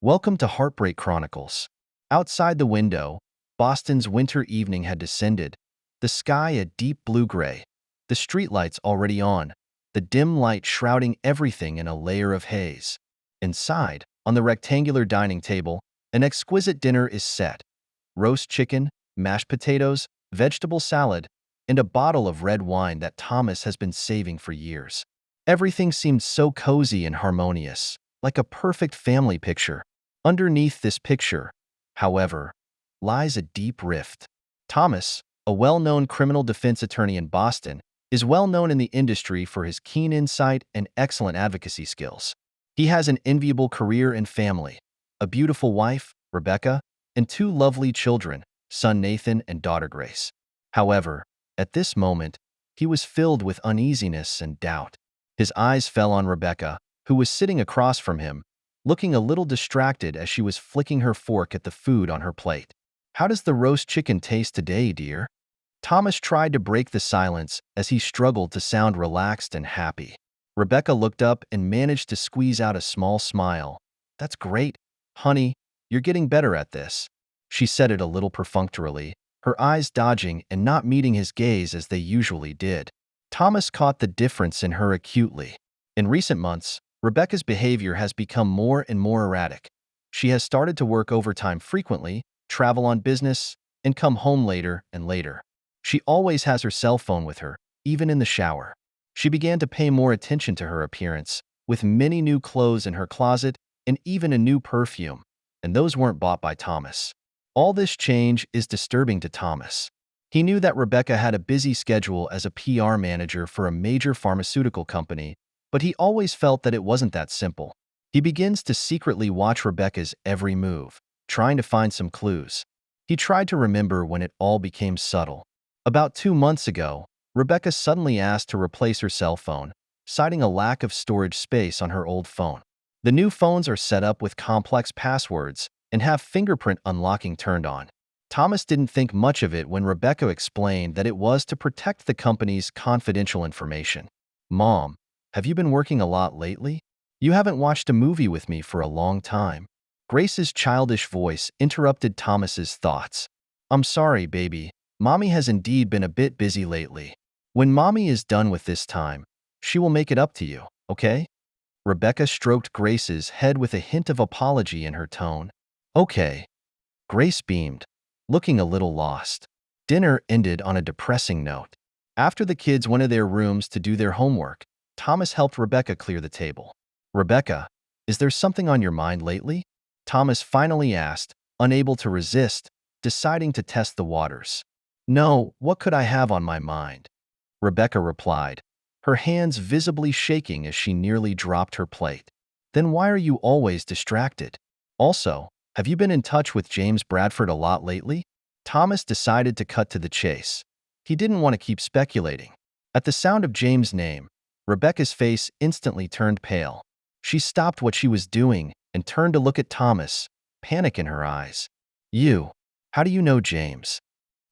Welcome to Heartbreak Chronicles. Outside the window, Boston's winter evening had descended, the sky a deep blue-gray, the streetlights already on, the dim light shrouding everything in a layer of haze. Inside, on the rectangular dining table, an exquisite dinner is set. Roast chicken, mashed potatoes, vegetable salad, and a bottle of red wine that Thomas has been saving for years. Everything seemed so cozy and harmonious, like a perfect family picture. Underneath this picture, however, lies a deep rift. Thomas, a well-known criminal defense attorney in Boston, is well known in the industry for his keen insight and excellent advocacy skills. He has an enviable career and family, a beautiful wife, Rebecca, and two lovely children, son Nathan and daughter Grace. However, at this moment, he was filled with uneasiness and doubt. His eyes fell on Rebecca, who was sitting across from him, looking a little distracted as she was flicking her fork at the food on her plate. "How does the roast chicken taste today, dear?" Thomas tried to break the silence as he struggled to sound relaxed and happy. Rebecca looked up and managed to squeeze out a small smile. "That's great, honey. You're getting better at this." She said it a little perfunctorily, her eyes dodging and not meeting his gaze as they usually did. Thomas caught the difference in her acutely. In recent months, Rebecca's behavior has become more and more erratic. She has started to work overtime frequently, travel on business, and come home later and later. She always has her cell phone with her, even in the shower. She began to pay more attention to her appearance, with many new clothes in her closet and even a new perfume, and those weren't bought by Thomas. All this change is disturbing to Thomas. He knew that Rebecca had a busy schedule as a PR manager for a major pharmaceutical company, but he always felt that it wasn't that simple. He begins to secretly watch Rebecca's every move, trying to find some clues. He tried to remember when it all became subtle. About 2 months ago, Rebecca suddenly asked to replace her cell phone, citing a lack of storage space on her old phone. The new phones are set up with complex passwords and have fingerprint unlocking turned on. Thomas didn't think much of it when Rebecca explained that it was to protect the company's confidential information. "Mom, have you been working a lot lately? You haven't watched a movie with me for a long time." Grace's childish voice interrupted Thomas's thoughts. "I'm sorry, baby. Mommy has indeed been a bit busy lately. When Mommy is done with this time, she will make it up to you, okay?" Rebecca stroked Grace's head with a hint of apology in her tone. "Okay." Grace beamed, looking a little lost. Dinner ended on a depressing note. After the kids went to their rooms to do their homework, Thomas helped Rebecca clear the table. "Rebecca, is there something on your mind lately?" Thomas finally asked, unable to resist, deciding to test the waters. "No, what could I have on my mind?" Rebecca replied, her hands visibly shaking as she nearly dropped her plate. "Then why are you always distracted? Also, have you been in touch with James Bradford a lot lately?" Thomas decided to cut to the chase. He didn't want to keep speculating. At the sound of James' name, Rebecca's face instantly turned pale. She stopped what she was doing and turned to look at Thomas, panic in her eyes. How do you know James?"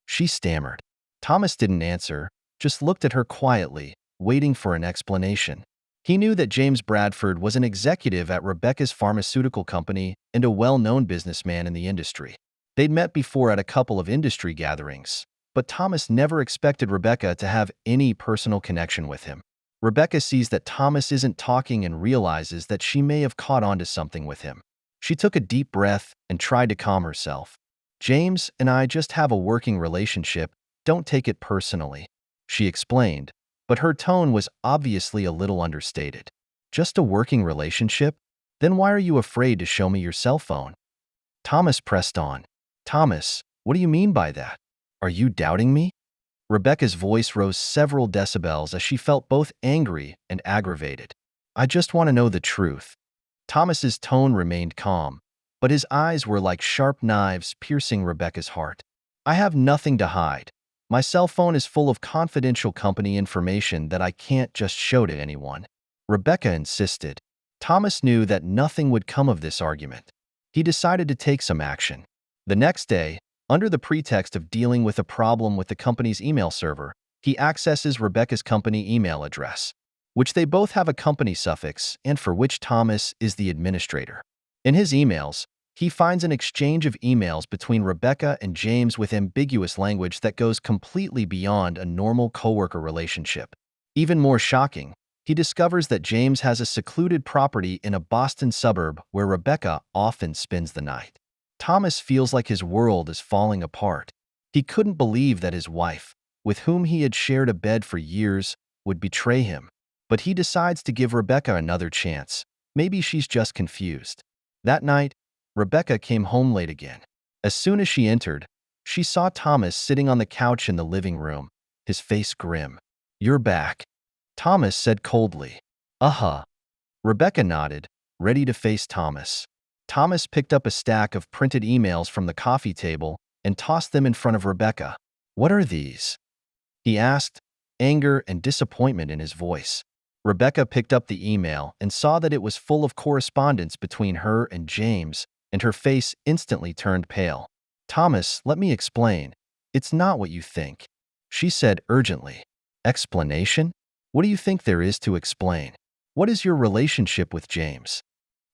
she stammered. Thomas didn't answer, just looked at her quietly, waiting for an explanation. He knew that James Bradford was an executive at Rebecca's pharmaceutical company and a well-known businessman in the industry. They'd met before at a couple of industry gatherings, but Thomas never expected Rebecca to have any personal connection with him. Rebecca sees that Thomas isn't talking and realizes that she may have caught on to something with him. She took a deep breath and tried to calm herself. "James and I just have a working relationship. Don't take it personally," she explained, but her tone was obviously a little understated. "Just a working relationship? Then why are you afraid to show me your cell phone?" Thomas pressed on. "Thomas, what do you mean by that? Are you doubting me?" Rebecca's voice rose several decibels as she felt both angry and aggravated. "I just want to know the truth." Thomas's tone remained calm, but his eyes were like sharp knives piercing Rebecca's heart. "I have nothing to hide. My cell phone is full of confidential company information that I can't just show to anyone." Rebecca insisted. Thomas knew that nothing would come of this argument. He decided to take some action. The next day, under the pretext of dealing with a problem with the company's email server, he accesses Rebecca's company email address, which they both have a company suffix and for which Thomas is the administrator. In his emails, he finds an exchange of emails between Rebecca and James with ambiguous language that goes completely beyond a normal coworker relationship. Even more shocking, he discovers that James has a secluded property in a Boston suburb where Rebecca often spends the night. Thomas feels like his world is falling apart. He couldn't believe that his wife, with whom he had shared a bed for years, would betray him. But he decides to give Rebecca another chance. Maybe she's just confused. That night, Rebecca came home late again. As soon as she entered, she saw Thomas sitting on the couch in the living room, his face grim. "You're back," Thomas said coldly. "Uh-huh." Rebecca nodded, ready to face Thomas. Thomas picked up a stack of printed emails from the coffee table and tossed them in front of Rebecca. "What are these?" he asked, anger and disappointment in his voice. Rebecca picked up the email and saw that it was full of correspondence between her and James, and her face instantly turned pale. "Thomas, let me explain. It's not what you think," she said urgently. "Explanation? What do you think there is to explain? What is your relationship with James?"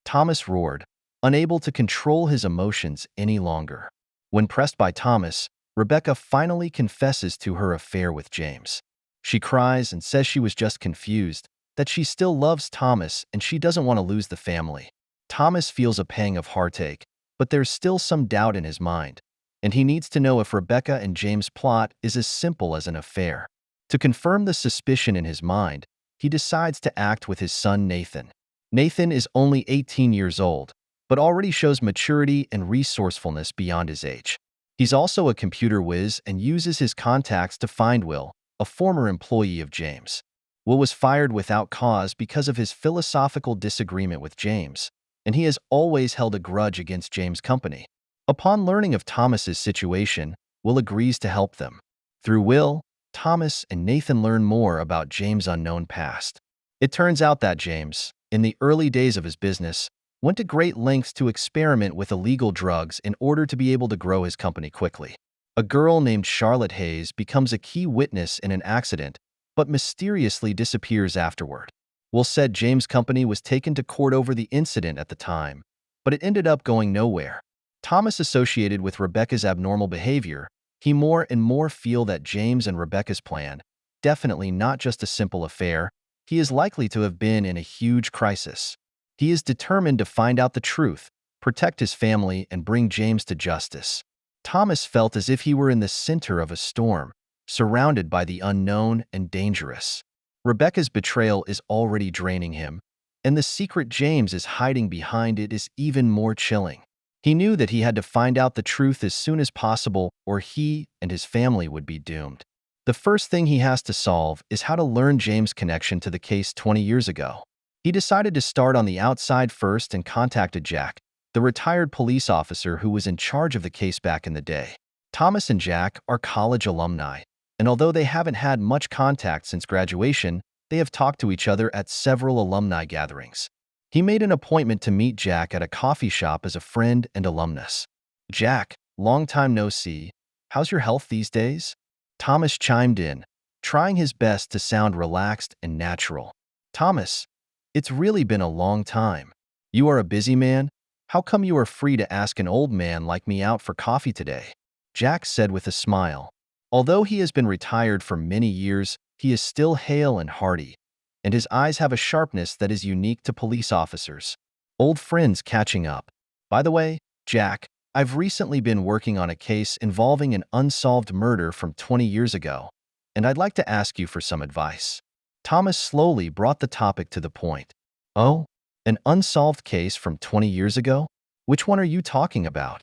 Thomas roared, unable to control his emotions any longer. When pressed by Thomas, Rebecca finally confesses to her affair with James. She cries and says she was just confused, that she still loves Thomas and she doesn't want to lose the family. Thomas feels a pang of heartache, but there's still some doubt in his mind, and he needs to know if Rebecca and James' plot is as simple as an affair. To confirm the suspicion in his mind, he decides to act with his son Nathan. Nathan is only 18 years old, but already shows maturity and resourcefulness beyond his age. He's also a computer whiz and uses his contacts to find Will, a former employee of James. Will was fired without cause because of his philosophical disagreement with James, and he has always held a grudge against James' company. Upon learning of Thomas's situation, Will agrees to help them. Through Will, Thomas and Nathan learn more about James' unknown past. It turns out that James, in the early days of his business, went to great lengths to experiment with illegal drugs in order to be able to grow his company quickly. A girl named Charlotte Hayes becomes a key witness in an accident, but mysteriously disappears afterward. Will said James' company was taken to court over the incident at the time, but it ended up going nowhere. Thomas associated with Rebecca's abnormal behavior, he more and more feel that James and Rebecca's plan, definitely not just a simple affair, he is likely to have been in a huge crisis. He is determined to find out the truth, protect his family, and bring James to justice. Thomas felt as if he were in the center of a storm, surrounded by the unknown and dangerous. Rebecca's betrayal is already draining him, and the secret James is hiding behind it is even more chilling. He knew that he had to find out the truth as soon as possible, or he and his family would be doomed. The first thing he has to solve is how to learn James' connection to the case 20 years ago. He decided to start on the outside first and contacted Jack, the retired police officer who was in charge of the case back in the day. Thomas and Jack are college alumni, and although they haven't had much contact since graduation, they have talked to each other at several alumni gatherings. He made an appointment to meet Jack at a coffee shop as a friend and alumnus. "Jack, long time no see. How's your health these days?" Thomas chimed in, trying his best to sound relaxed and natural. "Thomas, it's really been a long time. You are a busy man? How come you are free to ask an old man like me out for coffee today?" Jack said with a smile. Although he has been retired for many years, he is still hale and hearty, and his eyes have a sharpness that is unique to police officers. Old friends catching up. "By the way, Jack, I've recently been working on a case involving an unsolved murder from 20 years ago, and I'd like to ask you for some advice." Thomas slowly brought the topic to the point. "Oh, an unsolved case from 20 years ago? Which one are you talking about?"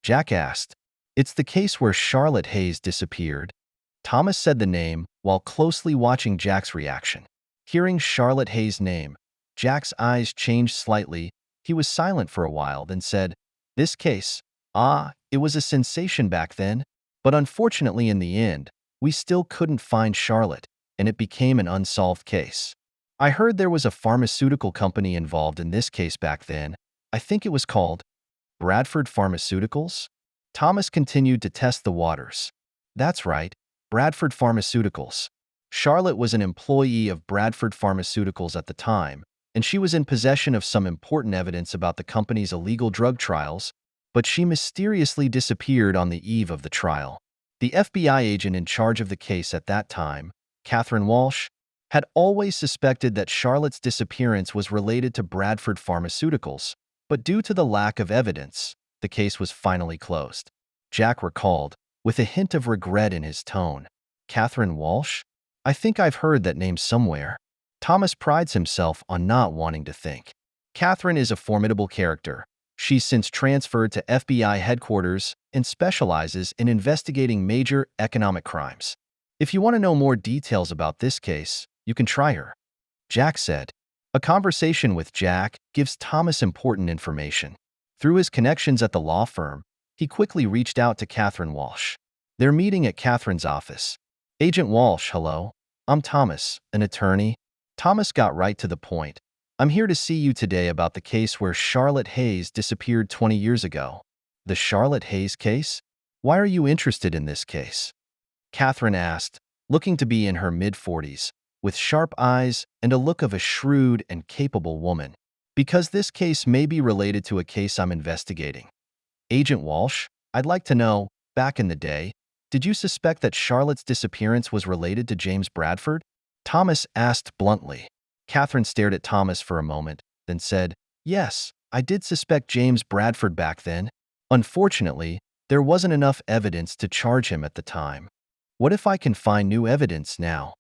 Jack asked. "It's the case where Charlotte Hayes disappeared." Thomas said the name while closely watching Jack's reaction. Hearing Charlotte Hayes' name, Jack's eyes changed slightly. He was silent for a while, then said, "This case, it was a sensation back then, but unfortunately in the end, we still couldn't find Charlotte, and it became an unsolved case. I heard there was a pharmaceutical company involved in this case back then. I think it was called Bradford Pharmaceuticals?" Thomas continued to test the waters. "That's right, Bradford Pharmaceuticals. Charlotte was an employee of Bradford Pharmaceuticals at the time, and she was in possession of some important evidence about the company's illegal drug trials, but she mysteriously disappeared on the eve of the trial. The FBI agent in charge of the case at that time, Catherine Walsh, had always suspected that Charlotte's disappearance was related to Bradford Pharmaceuticals, but due to the lack of evidence, the case was finally closed. Jack recalled, with a hint of regret in his tone. Catherine Walsh? I think I've heard that name somewhere. Thomas prides himself on not wanting to think. Catherine is a formidable character. She's since transferred to FBI headquarters and specializes in investigating major economic crimes. If you want to know more details about this case, you can try her, Jack said. A conversation with Jack gives Thomas important information. Through his connections at the law firm, he quickly reached out to Catherine Walsh. They're meeting at Catherine's office. Agent Walsh, hello. I'm Thomas, an attorney. Thomas got right to the point. I'm here to see you today about the case where Charlotte Hayes disappeared 20 years ago. The Charlotte Hayes case? Why are you interested in this case? Catherine asked, looking to be in her mid-40s, with sharp eyes and a look of a shrewd and capable woman. Because this case may be related to a case I'm investigating. Agent Walsh, I'd like to know, back in the day, did you suspect that Charlotte's disappearance was related to James Bradford? Thomas asked bluntly. Catherine stared at Thomas for a moment, then said, Yes, I did suspect James Bradford back then. Unfortunately, there wasn't enough evidence to charge him at the time. What if I can find new evidence now?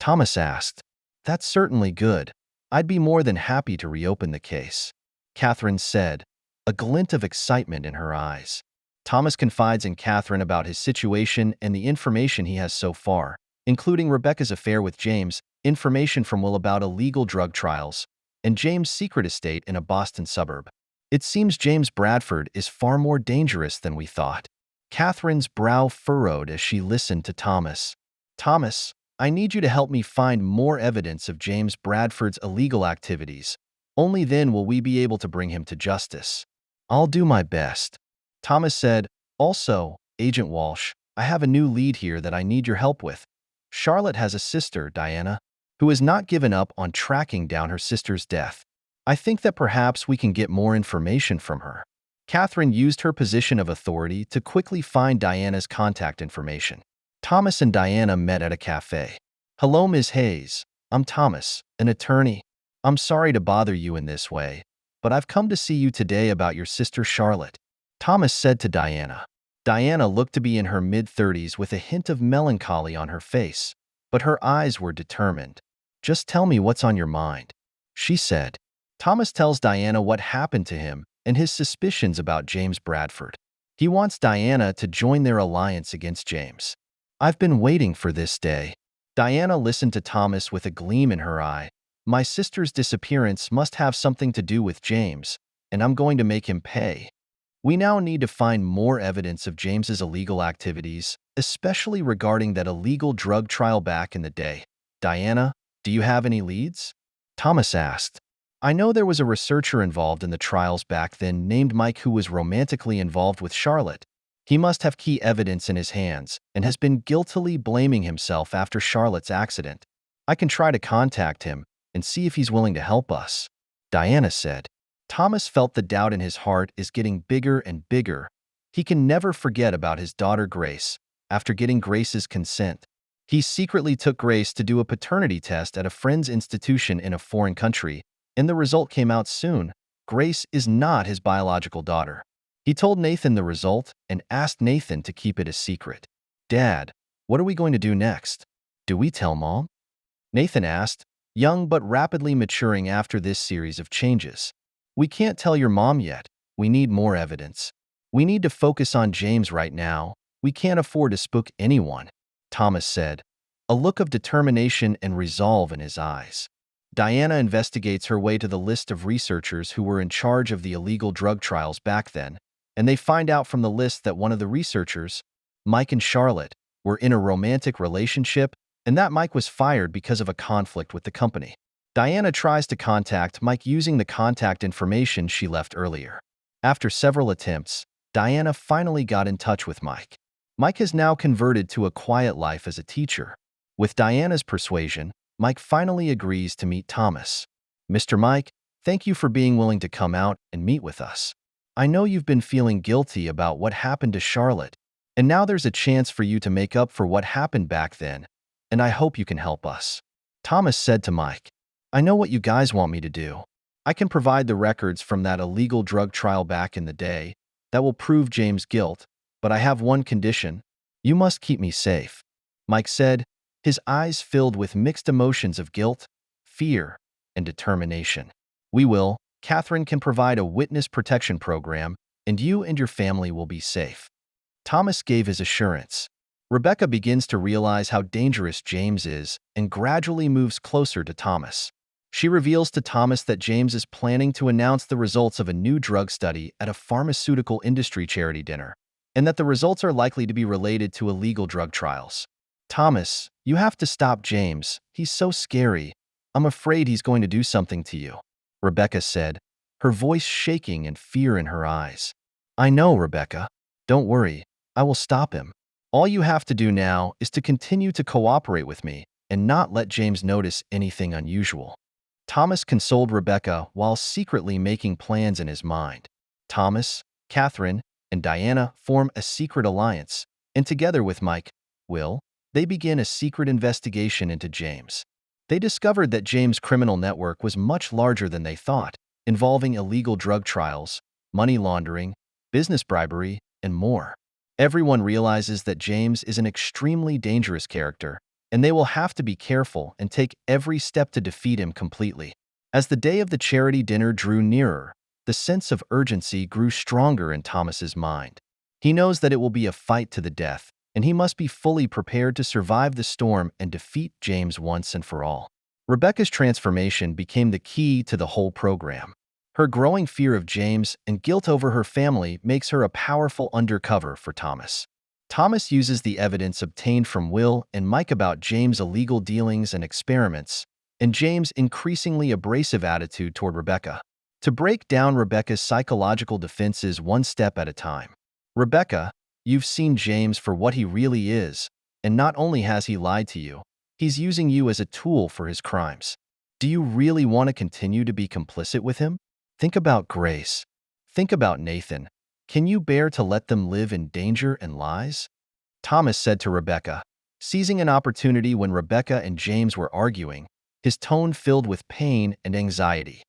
Thomas asked. That's certainly good. I'd be more than happy to reopen the case, Catherine said, a glint of excitement in her eyes. Thomas confides in Catherine about his situation and the information he has so far, including Rebecca's affair with James, information from Will about illegal drug trials, and James' secret estate in a Boston suburb. It seems James Bradford is far more dangerous than we thought. Catherine's brow furrowed as she listened to Thomas. Thomas, I need you to help me find more evidence of James Bradford's illegal activities. Only then will we be able to bring him to justice. I'll do my best, Thomas said. Also, Agent Walsh, I have a new lead here that I need your help with. Charlotte has a sister, Diana, who has not given up on tracking down her sister's death. I think that perhaps we can get more information from her. Catherine used her position of authority to quickly find Diana's contact information. Thomas and Diana met at a cafe. Hello, Ms. Hayes. I'm Thomas, an attorney. I'm sorry to bother you in this way, but I've come to see you today about your sister Charlotte, Thomas said to Diana. Diana looked to be in her mid-30s with a hint of melancholy on her face, but her eyes were determined. Just tell me what's on your mind, she said. Thomas tells Diana what happened to him and his suspicions about James Bradford. He wants Diana to join their alliance against James. I've been waiting for this day. Diana listened to Thomas with a gleam in her eye. My sister's disappearance must have something to do with James, and I'm going to make him pay. We now need to find more evidence of James's illegal activities, especially regarding that illegal drug trial back in the day. Diana, do you have any leads? Thomas asked. I know there was a researcher involved in the trials back then named Mike who was romantically involved with Charlotte. He must have key evidence in his hands and has been guiltily blaming himself after Charlotte's accident. I can try to contact him and see if he's willing to help us, Diana said. Thomas felt the doubt in his heart is getting bigger and bigger. He can never forget about his daughter Grace. After getting Grace's consent, he secretly took Grace to do a paternity test at a friend's institution in a foreign country, and the result came out soon. Grace is not his biological daughter. He told Nathan the result and asked Nathan to keep it a secret. Dad, what are we going to do next? Do we tell Mom? Nathan asked, young but rapidly maturing after this series of changes. We can't tell your mom yet. We need more evidence. We need to focus on James right now. We can't afford to spook anyone, Thomas said, a look of determination and resolve in his eyes. Diana investigates her way to the list of researchers who were in charge of the illegal drug trials back then, and they find out from the list that one of the researchers, Mike and Charlotte, were in a romantic relationship and that Mike was fired because of a conflict with the company. Diana tries to contact Mike using the contact information she left earlier. After several attempts, Diana finally got in touch with Mike. Mike has now converted to a quiet life as a teacher. With Diana's persuasion, Mike finally agrees to meet Thomas. Mr. Mike, thank you for being willing to come out and meet with us. I know you've been feeling guilty about what happened to Charlotte, and now there's a chance for you to make up for what happened back then, and I hope you can help us. Thomas said to Mike, I know what you guys want me to do. I can provide the records from that illegal drug trial back in the day that will prove James' guilt, but I have one condition. You must keep me safe. Mike said, his eyes filled with mixed emotions of guilt, fear, and determination. We will. Catherine can provide a witness protection program, and you and your family will be safe. Thomas gave his assurance. Rebecca begins to realize how dangerous James is and gradually moves closer to Thomas. She reveals to Thomas that James is planning to announce the results of a new drug study at a pharmaceutical industry charity dinner, and that the results are likely to be related to illegal drug trials. Thomas, you have to stop James. He's so scary. I'm afraid he's going to do something to you, Rebecca said, her voice shaking and fear in her eyes. I know, Rebecca. Don't worry. I will stop him. All you have to do now is to continue to cooperate with me and not let James notice anything unusual. Thomas consoled Rebecca while secretly making plans in his mind. Thomas, Catherine, and Diana form a secret alliance, and together with Mike, Will, they begin a secret investigation into James. They discovered that James' criminal network was much larger than they thought, involving illegal drug trials, money laundering, business bribery, and more. Everyone realizes that James is an extremely dangerous character, and they will have to be careful and take every step to defeat him completely. As the day of the charity dinner drew nearer, the sense of urgency grew stronger in Thomas's mind. He knows that it will be a fight to the death, and he must be fully prepared to survive the storm and defeat James once and for all. Rebecca's transformation became the key to the whole program. Her growing fear of James and guilt over her family makes her a powerful undercover for Thomas. Thomas uses the evidence obtained from Will and Mike about James' illegal dealings and experiments, and James' increasingly abrasive attitude toward Rebecca, to break down Rebecca's psychological defenses one step at a time. Rebecca, you've seen James for what he really is, and not only has he lied to you, he's using you as a tool for his crimes. Do you really want to continue to be complicit with him? Think about Grace. Think about Nathan. Can you bear to let them live in danger and lies? Thomas said to Rebecca, seizing an opportunity when Rebecca and James were arguing, his tone filled with pain and anxiety.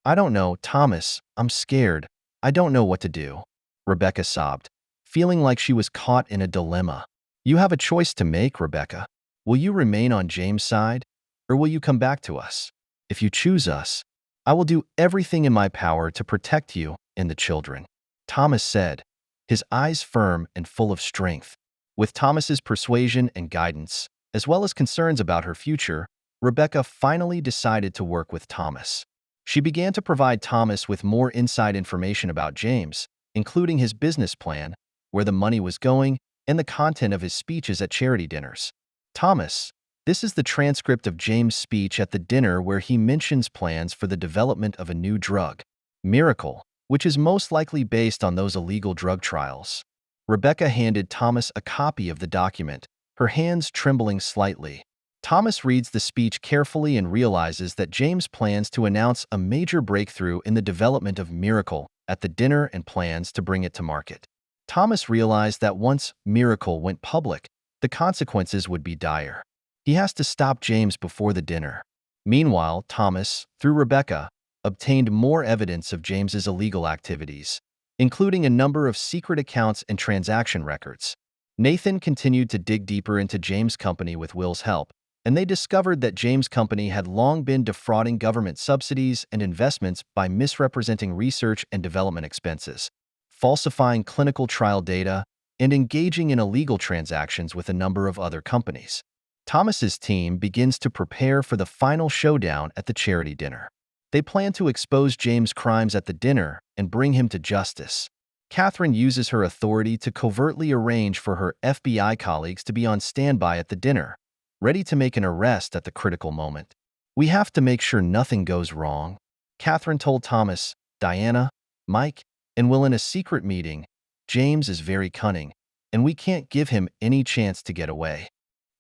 I don't know, Thomas. I'm scared. I don't know what to do. Rebecca sobbed, feeling like she was caught in a dilemma. You have a choice to make, Rebecca. Will you remain on James' side, or will you come back to us? If you choose us, I will do everything in my power to protect you and the children. Thomas said, his eyes firm and full of strength. With Thomas's persuasion and guidance, as well as concerns about her future, Rebecca finally decided to work with Thomas. She began to provide Thomas with more inside information about James, including his business plan, where the money was going, and the content of his speeches at charity dinners. Thomas, this is the transcript of James' speech at the dinner where he mentions plans for the development of a new drug, Miracle, which is most likely based on those illegal drug trials. Rebecca handed Thomas a copy of the document, her hands trembling slightly. Thomas reads the speech carefully and realizes that James plans to announce a major breakthrough in the development of Miracle at the dinner and plans to bring it to market. Thomas realized that once Miracle went public, the consequences would be dire. He has to stop James before the dinner. Meanwhile, Thomas, through Rebecca, obtained more evidence of James's illegal activities, including a number of secret accounts and transaction records. Nathan continued to dig deeper into James' company with Will's help, and they discovered that James' company had long been defrauding government subsidies and investments by misrepresenting research and development expenses, falsifying clinical trial data, and engaging in illegal transactions with a number of other companies. Thomas's team begins to prepare for the final showdown at the charity dinner. They plan to expose James' crimes at the dinner and bring him to justice. Catherine uses her authority to covertly arrange for her FBI colleagues to be on standby at the dinner, ready to make an arrest at the critical moment. We have to make sure nothing goes wrong, Catherine told Thomas, Diana, Mike, and Will in a secret meeting. James is very cunning, and we can't give him any chance to get away.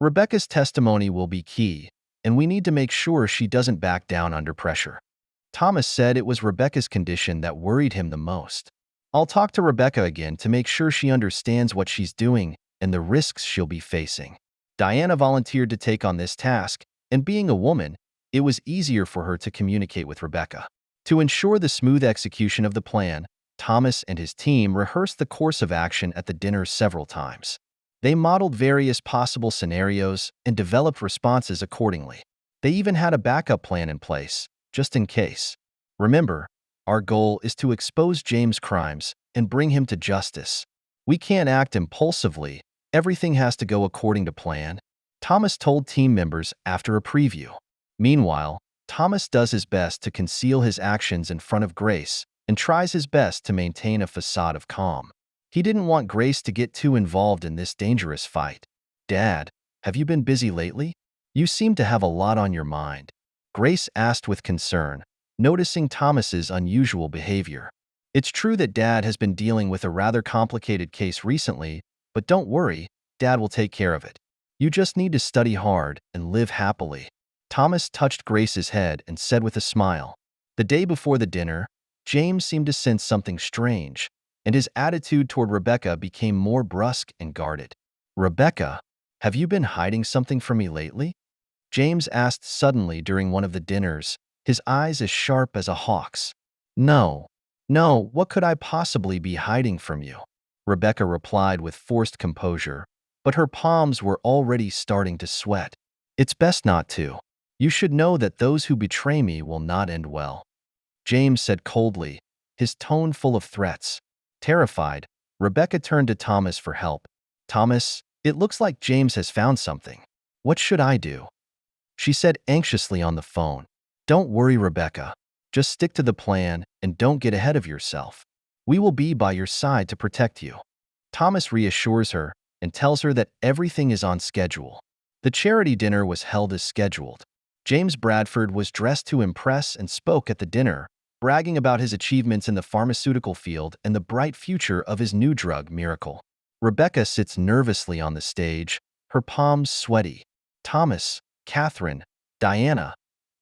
Rebecca's testimony will be key. and we need to make sure she doesn't back down under pressure. Thomas said it was Rebecca's condition that worried him the most. I'll talk to Rebecca again to make sure she understands what she's doing and the risks she'll be facing. Diana volunteered to take on this task, and being a woman, it was easier for her to communicate with Rebecca. To ensure the smooth execution of the plan, Thomas and his team rehearsed the course of action at the dinner several times. They modeled various possible scenarios and developed responses accordingly. They even had a backup plan in place, just in case. Remember, our goal is to expose James' crimes and bring him to justice. We can't act impulsively. Everything has to go according to plan, Thomas told team members after a preview. Meanwhile, Thomas does his best to conceal his actions in front of Grace and tries his best to maintain a facade of calm. He didn't want Grace to get too involved in this dangerous fight. "Dad, have you been busy lately? You seem to have a lot on your mind," Grace asked with concern, noticing Thomas's unusual behavior. "It's true that Dad has been dealing with a rather complicated case recently, but don't worry, Dad will take care of it. You just need to study hard and live happily." Thomas touched Grace's head and said with a smile. The day before the dinner, James seemed to sense something strange, and his attitude toward Rebecca became more brusque and guarded. "Rebecca, have you been hiding something from me lately?" James asked suddenly during one of the dinners, his eyes as sharp as a hawk's. No, what could I possibly be hiding from you?" Rebecca replied with forced composure, but her palms were already starting to sweat. "It's best not to. You should know that those who betray me will not end well," James said coldly, his tone full of threats. Terrified, Rebecca turned to Thomas for help. "Thomas, it looks like James has found something. What should I do?" she said anxiously on the phone. "Don't worry, Rebecca. Just stick to the plan and don't get ahead of yourself. We will be by your side to protect you." Thomas reassures her and tells her that everything is on schedule. The charity dinner was held as scheduled. James Bradford was dressed to impress and spoke at the dinner, bragging about his achievements in the pharmaceutical field and the bright future of his new drug, Miracle. Rebecca sits nervously on the stage, her palms sweaty. Thomas, Catherine, Diana,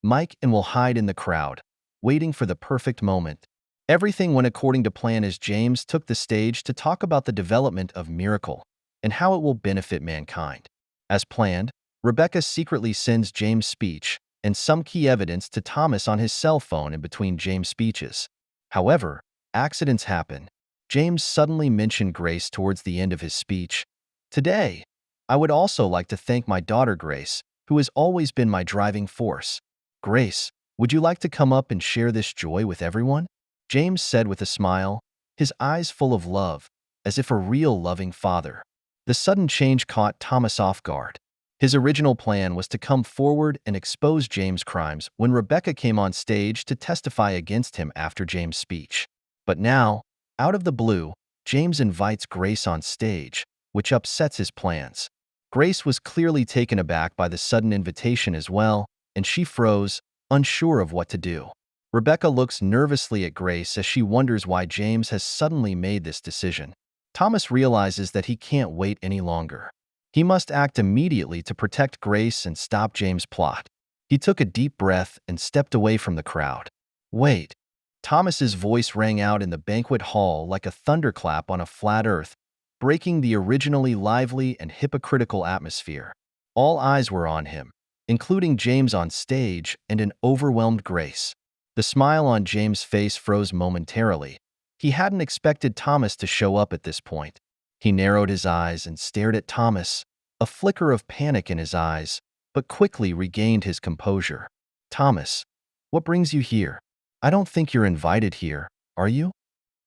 Mike and will hide in the crowd, waiting for the perfect moment. Everything went according to plan as James took the stage to talk about the development of Miracle and how it will benefit mankind. As planned, Rebecca secretly sends James' speech and some key evidence to Thomas on his cell phone in between James' speeches. However, accidents happen. James suddenly mentioned Grace towards the end of his speech. "Today, I would also like to thank my daughter Grace, who has always been my driving force. Grace, would you like to come up and share this joy with everyone?" James said with a smile, his eyes full of love, as if a real loving father. The sudden change caught Thomas off guard. His original plan was to come forward and expose James' crimes when Rebecca came on stage to testify against him after James' speech. But now, out of the blue, James invites Grace on stage, which upsets his plans. Grace was clearly taken aback by the sudden invitation as well, and she froze, unsure of what to do. Rebecca looks nervously at Grace as she wonders why James has suddenly made this decision. Thomas realizes that he can't wait any longer. He must act immediately to protect Grace and stop James' plot. He took a deep breath and stepped away from the crowd. "Wait." Thomas's voice rang out in the banquet hall like a thunderclap on a flat earth, breaking the originally lively and hypocritical atmosphere. All eyes were on him, including James on stage and an overwhelmed Grace. The smile on James' face froze momentarily. He hadn't expected Thomas to show up at this point. He narrowed his eyes and stared at Thomas, a flicker of panic in his eyes, but quickly regained his composure. "Thomas, what brings you here? I don't think you're invited here, are you?"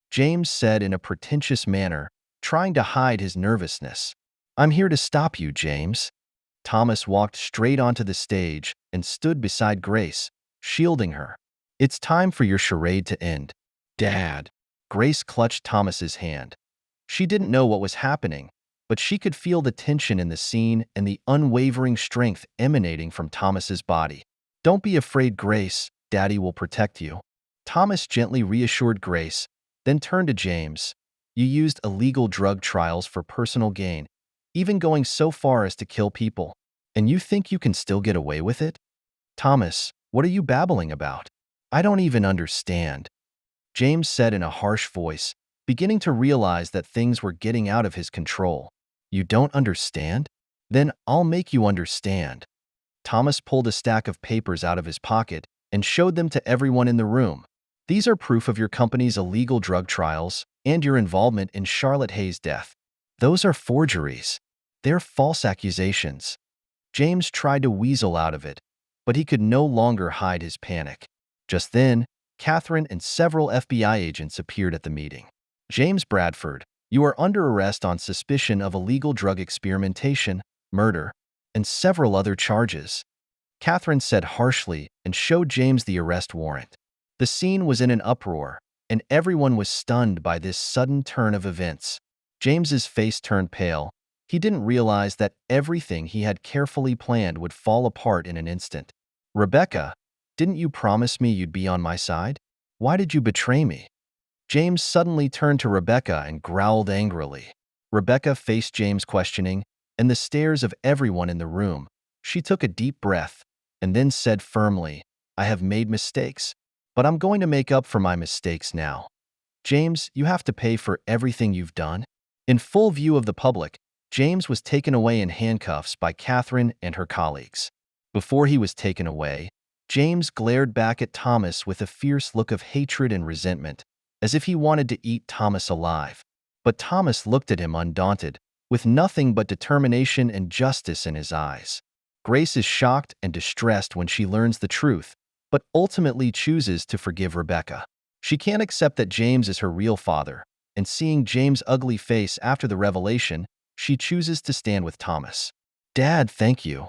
James said in a pretentious manner, trying to hide his nervousness. "I'm here to stop you, James." Thomas walked straight onto the stage and stood beside Grace, shielding her. "It's time for your charade to end." "Dad." Grace clutched Thomas's hand. She didn't know what was happening, but she could feel the tension in the scene and the unwavering strength emanating from Thomas's body. "Don't be afraid, Grace. Daddy will protect you." Thomas gently reassured Grace, then turned to James. "You used illegal drug trials for personal gain, even going so far as to kill people. And you think you can still get away with it? Thomas, what are you babbling about? I don't even understand, James said in a harsh voice, beginning to realize that things were getting out of his control. You don't understand? Then I'll make you understand. Thomas pulled a stack of papers out of his pocket and showed them to everyone in the room. These are proof of your company's illegal drug trials and your involvement in Charlotte Hayes' death. Those are forgeries. They're false accusations. James tried to weasel out of it, but he could no longer hide his panic. Just then, Catherine and several FBI agents appeared at the meeting. James Bradford, you are under arrest on suspicion of illegal drug experimentation, murder, and several other charges, Catherine said harshly and showed James the arrest warrant. The scene was in an uproar, and everyone was stunned by this sudden turn of events. James's face turned pale. He didn't realize that everything he had carefully planned would fall apart in an instant. Rebecca, didn't you promise me you'd be on my side? Why did you betray me? James suddenly turned to Rebecca and growled angrily. Rebecca faced James' questioning and the stares of everyone in the room. She took a deep breath and then said firmly, I have made mistakes, but I'm going to make up for my mistakes now. James, you have to pay for everything you've done. In full view of the public, James was taken away in handcuffs by Catherine and her colleagues. Before he was taken away, James glared back at Thomas with a fierce look of hatred and resentment, as if he wanted to eat Thomas alive. But Thomas looked at him undaunted, with nothing but determination and justice in his eyes. Grace is shocked and distressed when she learns the truth, but ultimately chooses to forgive Rebecca. She can't accept that James is her real father, and seeing James' ugly face after the revelation, she chooses to stand with Thomas. Dad, thank you.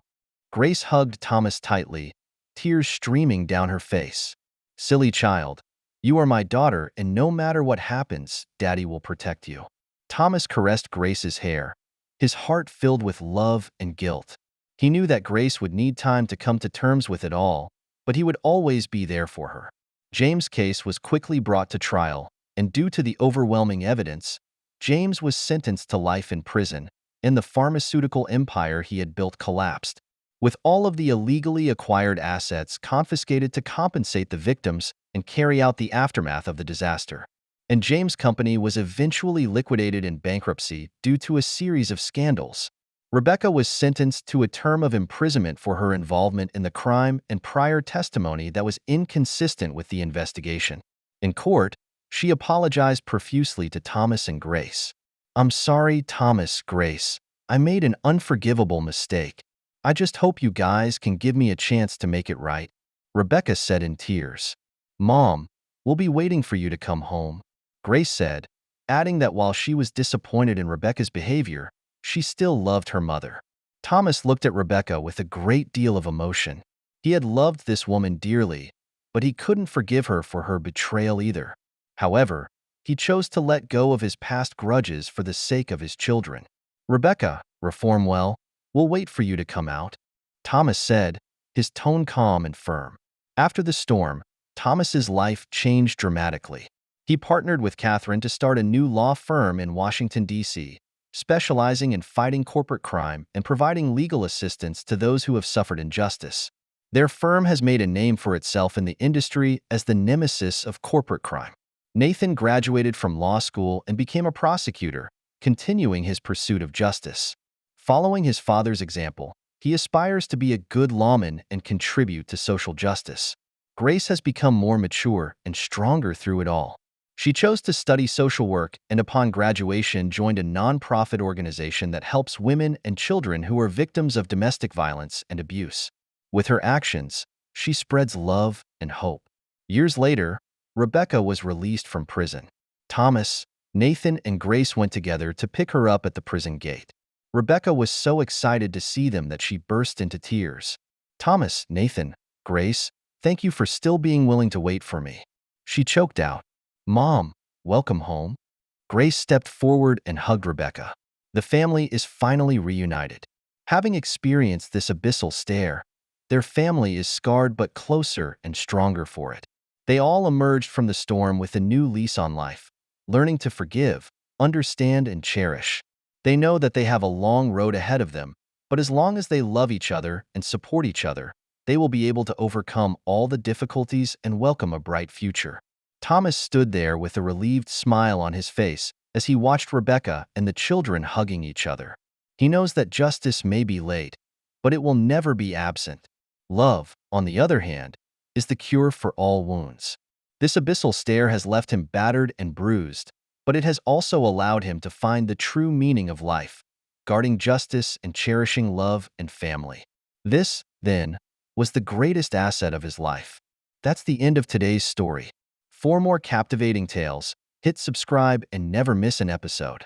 Grace hugged Thomas tightly, tears streaming down her face. Silly child, you are my daughter, and no matter what happens, Daddy will protect you. Thomas caressed Grace's hair, his heart filled with love and guilt. He knew that Grace would need time to come to terms with it all, but he would always be there for her. James' case was quickly brought to trial, and due to the overwhelming evidence, James was sentenced to life in prison, and the pharmaceutical empire he had built collapsed, with all of the illegally acquired assets confiscated to compensate the victims and carry out the aftermath of the disaster. And James' company was eventually liquidated in bankruptcy due to a series of scandals. Rebecca was sentenced to a term of imprisonment for her involvement in the crime and prior testimony that was inconsistent with the investigation. In court, she apologized profusely to Thomas and Grace. I'm sorry, Thomas, Grace. I made an unforgivable mistake. I just hope you guys can give me a chance to make it right, Rebecca said in tears. Mom, we'll be waiting for you to come home, Grace said, adding that while she was disappointed in Rebecca's behavior, she still loved her mother. Thomas looked at Rebecca with a great deal of emotion. He had loved this woman dearly, but he couldn't forgive her for her betrayal either. However, he chose to let go of his past grudges for the sake of his children. Rebecca, reform well. We'll wait for you to come out, Thomas said, his tone calm and firm. After the storm, Thomas's life changed dramatically. He partnered with Catherine to start a new law firm in Washington, D.C., specializing in fighting corporate crime and providing legal assistance to those who have suffered injustice. Their firm has made a name for itself in the industry as the nemesis of corporate crime. Nathan graduated from law school and became a prosecutor, continuing his pursuit of justice. Following his father's example, he aspires to be a good lawman and contribute to social justice. Grace has become more mature and stronger through it all. She chose to study social work and upon graduation joined a nonprofit organization that helps women and children who are victims of domestic violence and abuse. With her actions, she spreads love and hope. Years later, Rebecca was released from prison. Thomas, Nathan, and Grace went together to pick her up at the prison gate. Rebecca was so excited to see them that she burst into tears. Thomas, Nathan, Grace, thank you for still being willing to wait for me. She choked out. Mom, welcome home. Grace stepped forward and hugged Rebecca. The family is finally reunited. Having experienced this abyssal stare, their family is scarred but closer and stronger for it. They all emerged from the storm with a new lease on life, learning to forgive, understand, and cherish. They know that they have a long road ahead of them, But as long as they love each other and support each other, they will be able to overcome all the difficulties and welcome a bright future. Thomas stood there with a relieved smile on his face as he watched Rebecca and the children hugging each other. He knows that justice may be late, but it will never be absent. Love, on the other hand, is the cure for all wounds. This abyssal stare has left him battered and bruised, but it has also allowed him to find the true meaning of life, guarding justice and cherishing love and family. This, then, was the greatest asset of his life. That's the end of today's story. For more captivating tales, hit subscribe and never miss an episode.